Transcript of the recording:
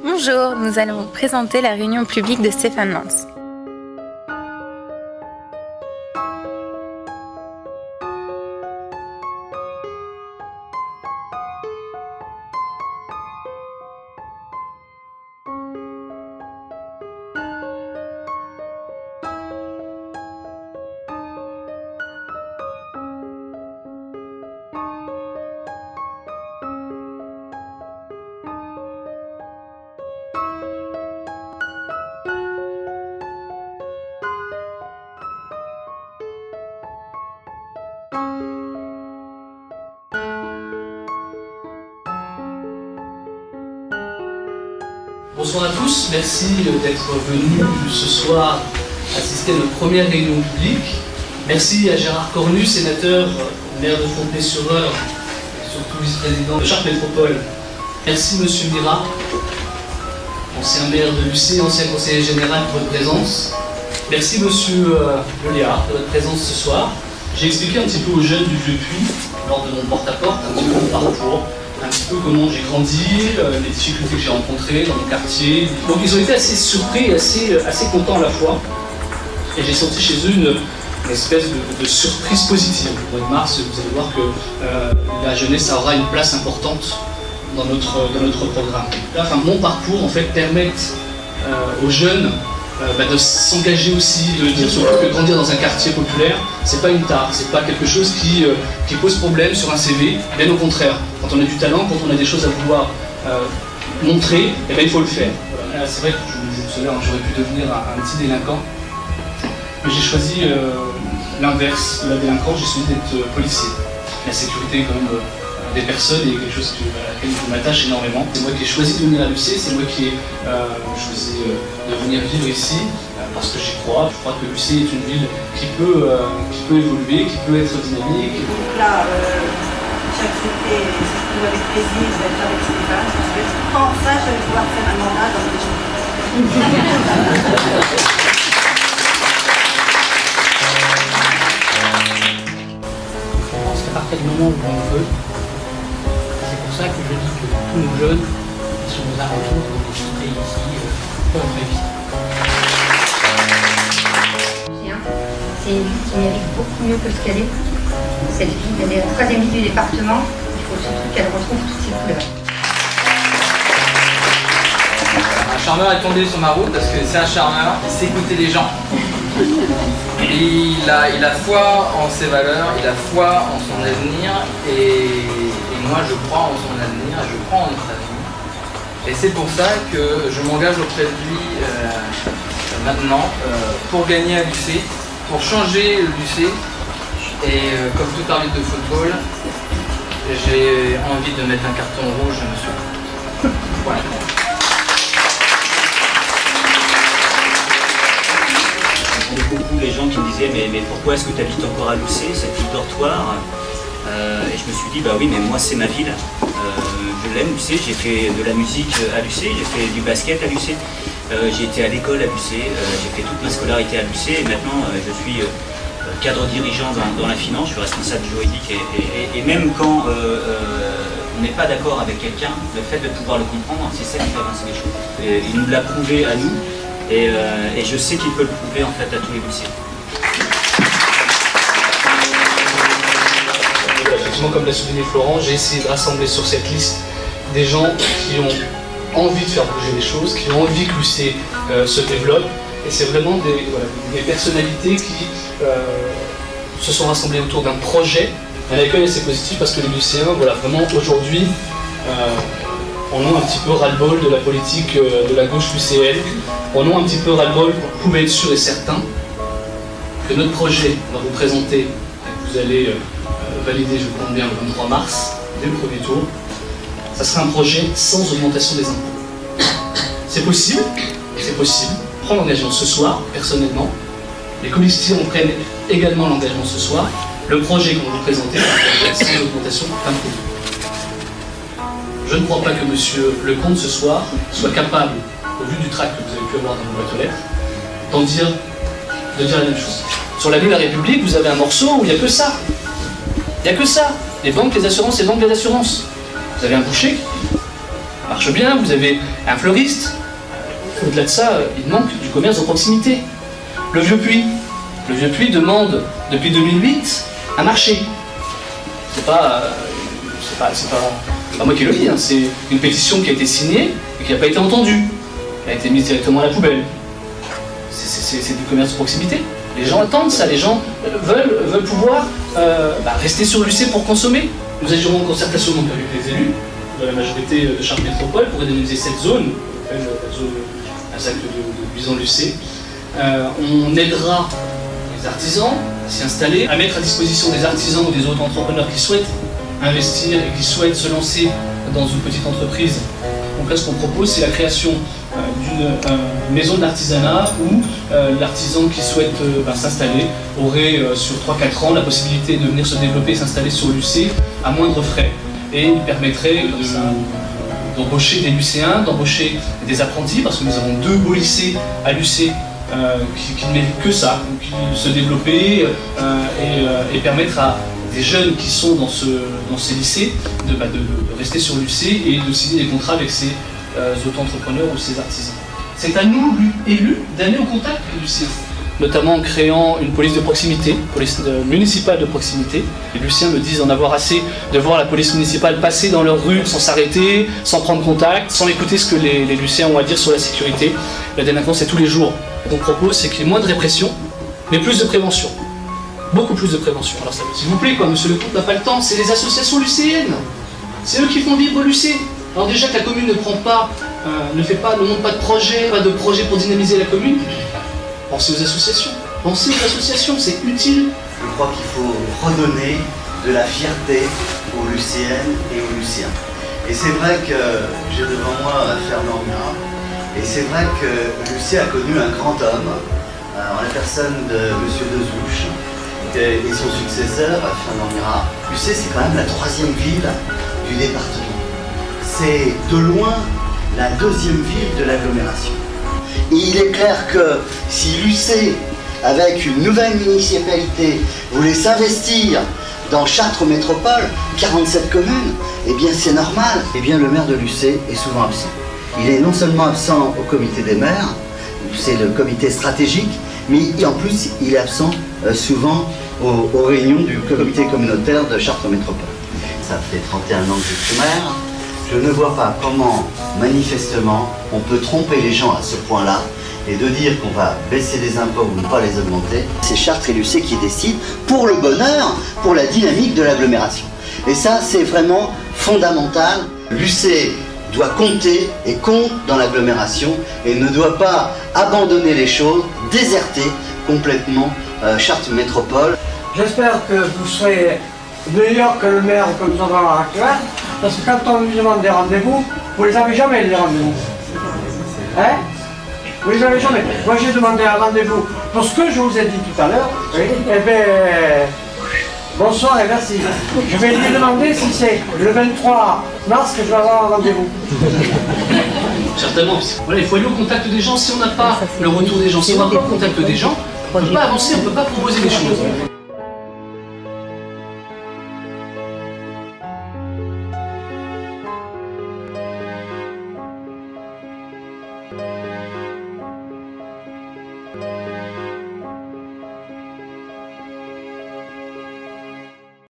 Bonjour, nous allons vous présenter la réunion publique de Stéphane Lantz. Bonsoir à tous, merci d'être venus ce soir assister à notre première réunion publique. Merci à Gérard Cornu, sénateur, maire de Fontenay-sur-Eure, et surtout vice-président de Chartres Métropole. Merci Monsieur Mira, ancien maire de Lucé, ancien conseiller général pour votre présence. Merci Monsieur Leléard de votre présence ce soir. J'ai expliqué un petit peu aux jeunes du Vieux-Puy, lors de mon porte-à-porte, un petit peu mon parcours, un petit peu comment j'ai grandi, les difficultés que j'ai rencontrées dans mon quartier. Donc ils ont été assez surpris et assez contents à la fois. Et j'ai senti chez eux une espèce de surprise positive. Au mois de mars, vous allez voir que la jeunesse aura une place importante dans notre programme. Là, enfin, mon parcours en fait permet aux jeunes de s'engager aussi, de dire surtout que grandir dans un quartier populaire, c'est pas une tare, c'est pas quelque chose qui pose problème sur un CV, bien au contraire. Quand on a du talent, quand on a des choses à vouloir montrer, eh bien, il faut le faire. Voilà. C'est vrai que je vous le disais tout à l'heure, j'aurais pu devenir un petit délinquant, mais j'ai choisi l'inverse de la délinquance, j'ai choisi d'être policier. La sécurité est quand même des personnes et quelque chose à laquelle je m'attache énormément. C'est moi qui ai choisi de venir à Lucé, c'est moi qui ai choisi de venir vivre ici parce que j'y crois. Je crois que Lucé est une ville qui peut évoluer, qui peut être dynamique. Donc là, j'ai accepté avec plaisir d'être avec Stéphane parce que enfin je vais pouvoir faire un mandat dans les gens. Je pense qu'à partir du moment où on veut, c'est pour ça que je dis que tous nos jeunes qui sont aux alentours de les cités ici peuvent réussir. C'est une ville qui mérite beaucoup mieux que ce qu'elle est. Cette ville, elle est la troisième ville du département. Il faut surtout qu'elle retrouve toutes ses couleurs. Un charmeur est tombé sur ma route parce que c'est un charmeur, il sait écouter les gens. Il a foi en ses valeurs, il a foi en son avenir et moi je crois en son avenir, je crois en notre avenir. Et c'est pour ça que je m'engage auprès de lui maintenant pour gagner à Lucé, pour changer Lucé. Et comme tout arbitre de football, j'ai envie de mettre un carton rouge à monsieur. Voilà. Beaucoup les gens qui me disaient mais pourquoi est-ce que tu habites encore à Lucé, cette ville dortoir et je me suis dit bah oui mais moi c'est ma ville, je l'aime Lucé, j'ai fait de la musique à Lucé, j'ai fait du basket à Lucé, j'ai été à l'école à Lucé, j'ai fait toute ma scolarité à Lucé et maintenant je suis cadre dirigeant dans la finance, je suis responsable juridique et même quand on n'est pas d'accord avec quelqu'un, le fait de pouvoir le comprendre, c'est ça qui fait avancer les choses. Et il nous l'a prouvé à nous. Et je sais qu'il peut le prouver en fait à tous les lycées. Effectivement, comme l'a souligné Florent, j'ai essayé de rassembler sur cette liste des gens qui ont envie de faire bouger les choses, qui ont envie que Lucé se développe. Et c'est vraiment des personnalités qui se sont rassemblées autour d'un projet. Un accueil assez positif parce que les lycéens, voilà, vraiment aujourd'hui, on a un petit peu ras-le-bol de la politique de la gauche lucéenne. On a un petit peu ras-le-bol, vous pouvez être sûr et certain que notre projet va vous présenter, et que vous allez valider, je compte bien, le 23 mars, dès le premier tour, ça sera un projet sans augmentation des impôts. C'est possible, prends l'engagement ce soir, personnellement. Les commissaires en prennent également l'engagement ce soir. Le projet qu'on va vous présenter va être sans augmentation d'impôts. Je ne crois pas que M. Lecomte ce soir soit capable, au vu du tract que vous avez pu avoir dans vos boîtes aux lettres, de dire la même chose. Sur la ville La République, vous avez un morceau où il n'y a que ça. Il n'y a que ça. Les banques, les assurances, les banques, les assurances. Vous avez un boucher, marche bien, vous avez un fleuriste. Au-delà de ça, il manque du commerce de proximité. Le Vieux Puy. Le Vieux Puy demande, depuis 2008, un marché. C'est pas moi qui le dis, hein. C'est une pétition qui a été signée et qui n'a pas été entendue. Elle a été mise directement à la poubelle. C'est du commerce de proximité. Les gens attendent ça, les gens veulent pouvoir rester sur l'UC pour consommer. Nous agirons en concertation donc avec les élus de la majorité de Chartres Métropole pour réaliser cette zone, la zone Azac de Buisson-Lucé. On aidera les artisans à s'y installer, à mettre à disposition des artisans ou des autres entrepreneurs qui souhaitent investir et qui souhaitent se lancer dans une petite entreprise. Donc là, ce qu'on propose, c'est la création d'une maison de l'artisanat où l'artisan qui souhaite s'installer aurait sur 3-4 ans la possibilité de venir se développer et s'installer sur l'UC à moindre frais. Et il permettrait d'embaucher des lycéens, d'embaucher des apprentis, parce que nous avons 2 beaux lycées à l'UC qui ne méritent que ça, qui se développer et permettre à des jeunes qui sont dans ces lycées de rester sur l'UC et de signer des contrats avec ces auto-entrepreneurs ou ces artisans. C'est à nous, élus, d'aller au contact des lycéens, notamment en créant une police de proximité, police municipale de proximité. Les lycéens me disent en avoir assez de voir la police municipale passer dans leur rue sans s'arrêter, sans prendre contact, sans écouter ce que les lycéens ont à dire sur la sécurité. La délinquance, c'est tous les jours. Ce qu'on propose, c'est qu'il y ait moins de répression, mais plus de prévention. Beaucoup plus de prévention. Alors s'il vous plaît, monsieur le comte n'a pas le temps, c'est les associations lycéennes. C'est eux qui font vivre l'UC. Alors déjà que la commune ne monte pas de projet pour dynamiser la commune, pensez aux associations. Pensez aux associations, c'est utile. Je crois qu'il faut redonner de la fierté aux lycéennes et aux lycéens. Et c'est vrai que j'ai devant moi Fernand Mirat, et c'est vrai que l'UC a connu un grand homme, en la personne de M. Dezouche, et son successeur, Fernand Mirat. l'UC, c'est quand même la 3e ville du département. C'est de loin la 2e ville de l'agglomération. Et il est clair que si l'UC, avec une nouvelle municipalité, voulait s'investir dans Chartres Métropole, 47 communes, eh bien c'est normal. Eh bien le maire de l'UC est souvent absent. Il est non seulement absent au comité des maires, c'est le comité stratégique, mais en plus il est absent souvent aux réunions du comité communautaire de Chartres Métropole. Ça fait 31 ans que je suis maire. Je ne vois pas comment, manifestement, on peut tromper les gens à ce point-là et de dire qu'on va baisser les impôts ou ne pas les augmenter. C'est Chartres et l'UC qui décident pour le bonheur, pour la dynamique de l'agglomération. Et ça, c'est vraiment fondamental. L'UC doit compter et compte dans l'agglomération et ne doit pas abandonner les choses, déserter complètement Chartres Métropole. J'espère que vous serez meilleur que le maire que nous avons à l'heure actuelle, parce que quand on lui demande des rendez-vous, vous les avez jamais les rendez-vous. Hein? Vous les avez jamais. Moi j'ai demandé un rendez-vous pour ce que je vous ai dit tout à l'heure. Oui. Eh bien, bonsoir et merci. Je vais lui demander si c'est le 23 mars que je vais avoir un rendez-vous. Certainement. Voilà, il faut aller au contact des gens. Si on n'a pas le retour des gens, si on n'a pas le contact des gens, on ne peut pas avancer, on ne peut pas proposer des choses.